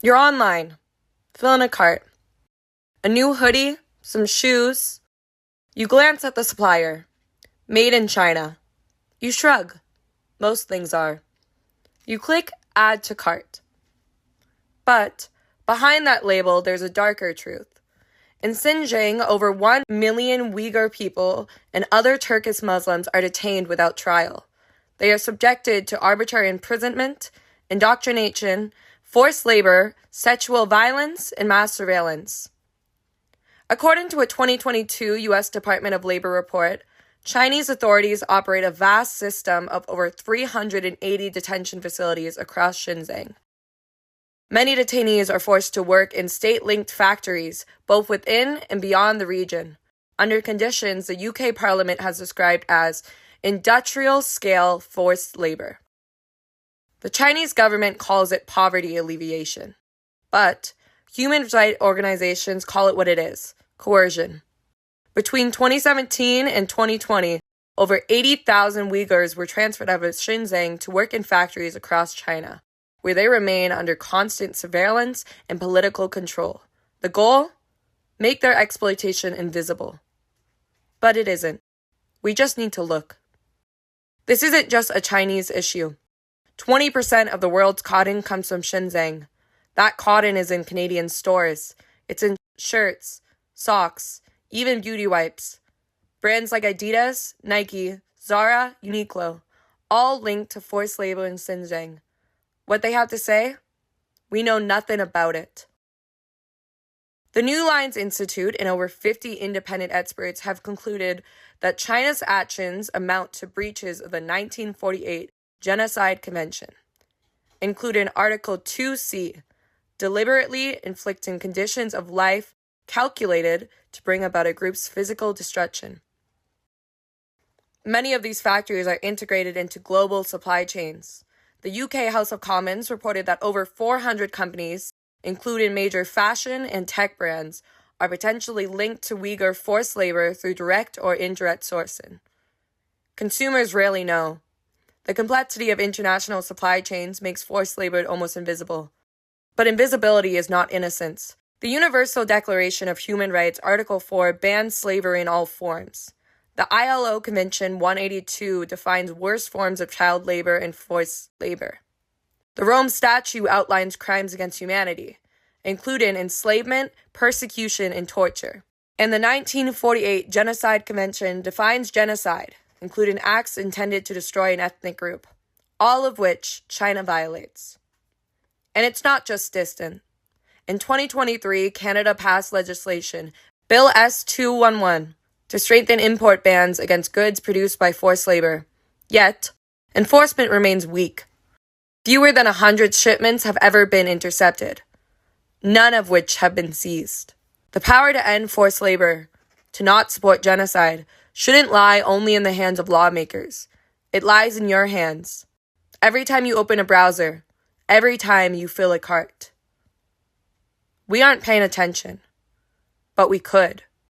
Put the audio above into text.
You're online. Fill in a cart. A new hoodie, some shoes. You glance at the supplier. Made in China. You shrug. Most things are. You click Add to Cart. But behind that label, there's a darker truth. In Xinjiang, over 1 million Uyghur people and other Turkish Muslims are detained without trial. They are subjected to arbitrary imprisonment, indoctrination, forced labor, sexual violence, and mass surveillance. According to a 2022 U.S. Department of Labor report, Chinese authorities operate a vast system of over 380 detention facilities across Xinjiang. Many detainees are forced to work in state-linked factories, both within and beyond the region, under conditions the UK Parliament has described as industrial-scale forced labor. The Chinese government calls it poverty alleviation, but human rights organizations call it what it is: coercion. Between 2017 and 2020, over 80,000 Uyghurs were transferred out of Xinjiang to work in factories across China, where they remain under constant surveillance and political control. The goal? Make their exploitation invisible. But it isn't. We just need to look. This isn't just a Chinese issue. 20% of the world's cotton comes from Xinjiang. That cotton is in Canadian stores. It's in shirts, socks, even beauty wipes. Brands like Adidas, Nike, Zara, Uniqlo, all linked to forced labor in Xinjiang. What they have to say? We know nothing about it. The New Lines Institute and over 50 independent experts have concluded that China's actions amount to breaches of the 1948 Genocide Convention, including Article 2C, deliberately inflicting conditions of life calculated to bring about a group's physical destruction. Many of these factories are integrated into global supply chains. The UK House of Commons reported that over 400 companies, including major fashion and tech brands, are potentially linked to Uyghur forced labor through direct or indirect sourcing. Consumers rarely know. The complexity of international supply chains makes forced labor almost invisible. But invisibility is not innocence. The Universal Declaration of Human Rights, Article 4, bans slavery in all forms. The ILO Convention 182 defines worst forms of child labor and forced labor. The Rome Statute outlines crimes against humanity, including enslavement, persecution, and torture. And the 1948 Genocide Convention defines genocide, including acts intended to destroy an ethnic group, all of which China violates. And it's not just distant. In 2023, Canada passed legislation, Bill S-211, to strengthen import bans against goods produced by forced labor. Yet, enforcement remains weak. Fewer than 100 shipments have ever been intercepted, none of which have been seized. The power to end forced labor, to not support genocide, shouldn't lie only in the hands of lawmakers. It lies in your hands. Every time you open a browser, every time you fill a cart. We aren't paying attention, but we could.